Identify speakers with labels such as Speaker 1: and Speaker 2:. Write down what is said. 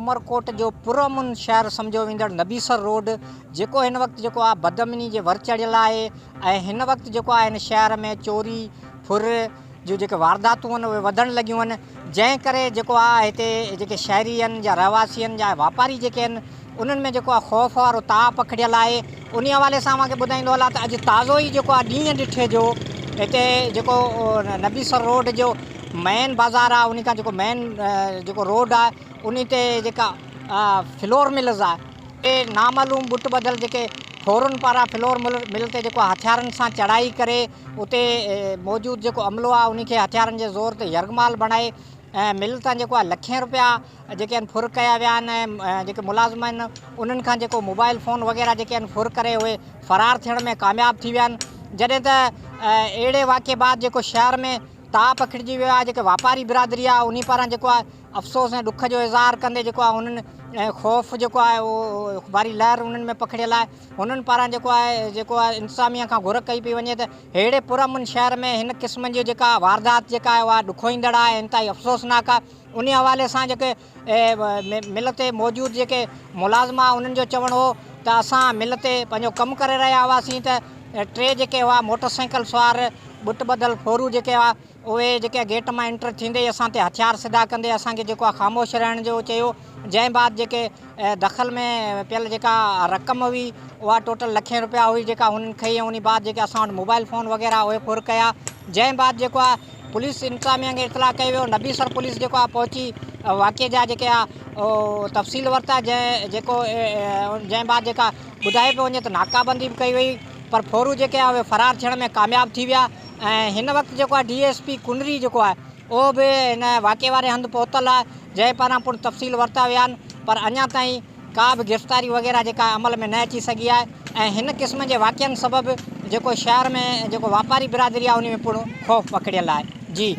Speaker 1: उमरकोट जो पुरअमन शहर सम्झो वेंदड़ नबीसर रोड जेको हिन वक़्तु जेको आहे बदअमनी जे वर चढ़ियल आहे ऐं हिन वक़्तु जेको आहे हिन शहर में चोरी फुर जो जेके वारदातूं आहिनि उहे वधणु लॻियूं आहिनि, जंहिं करे जेको आहे हिते जेके शहरी आहिनि या रहवासी आहिनि या वापारी जेके आहिनि उन्हनि में जेको आहे ख़ौफ़ वारो ताव पखिड़ियल आहे। उन हवाले सां मूंखे ॿुधाईंदो हलां त अॼु ताज़ो ई जेको आहे ॾींहुं ॾिठे जो हिते जेको नबीसर रोड जो मेन बाज़ार आहे, उन खां जेको मेन जेको रोड आहे उन ते जेका फ्लोर मिल्स आहे ये नामालूम बुट बदल जेके फ़ौरन पारां फ्लोर मिल ते जेको हथियारनि सां चढ़ाई करे उते मौजूदु जेको अमलो आहे उन खे हथियारनि जे ज़ोर ते यरगमाल बणाए ऐं मिल तां जेको आहे लखें रुपया जेके आहिनि फुर कया विया आहिनि ऐं जेके मुलाज़िम आहिनि उन्हनि खां जेको मोबाइल फ़ोन वग़ैरह जेके आहिनि फुर करे उहे फ़रार थियण में कामयाबु थी विया आहिनि। जॾहिं त अहिड़े वाक़े बाद जेको शहर में ताव पखिड़िजी वियो आहे, जेके वापारी बिरादरी आहे उन पारां जेको आहे अफ़सोस ऐं ॾुख जो इज़हार कंदे जेको आहे उन्हनि ख़ौफ़ जेको आहे उहो वारी लहर उन्हनि में पखिड़ियल आहे। उन्हनि पारां जेको आहे इंतिज़ामिया खां घुर कई पई वञे त अहिड़े पुरअमन शहर में हिन क़िस्म जी जेका वारदात जेका आहे उहा ॾुखोईंदड़ आहे, इंतिहाई अफ़सोसनाक आहे। उन हवाले सां जेके मिल ते मौजूदु जेके मुलाज़िम आहे उन्हनि जो चवणु हो त असां मिल ते पंहिंजो कमु करे रहिया हुआसीं त टे जेके हुआ मोटरसाइकिल सवार बुट बदल फोरू जेके हुआ उहे जेके गेट मां एंटर थींदे ई असां ते हथियार सिधा कंदे असांखे जेको आहे ख़ामोश रहण जो चयो, जंहिं बाद जेके दख़ल में पियल जेका रक़म हुई उहा टोटल लखें रुपया हुई जेका हुननि खई ऐं उन बाद जेके असां वटि मोबाइल फ़ोन वग़ैरह उहे फुर कया। जंहिं बाद जेको आहे पुलिस इंतिज़ामिया खे इतला कई वियो, नबीसर पुलिस जेको आहे पहुची वाक़े जा जेके आहे तफ़सील वरिता जंहिं बाद जेका ॿुधाए पियो वञे त नाकाबंदी बि कई वई पर फोरू जेके आहे उहे फ़रार थियण में कामयाबु थी विया। ऐं हिन वक़्तु जेको आहे DSP कुनरी जेको आहे उहो बि हिन वाक़े वारे हंधि पहुतल आहे, जंहिं पारां पुण तफ़सील वरिता विया आहिनि पर अञा ताईं का बि गिरफ़्तारी वग़ैरह जेका अमल में न अची सघी आहे। ऐं हिन क़िस्म जे वाक़िअनि सबबि जेको शहर में जेको वापारी बिरादरी आहे उन में पुण ख़ौफ़ पखिड़ियल आहे। जी।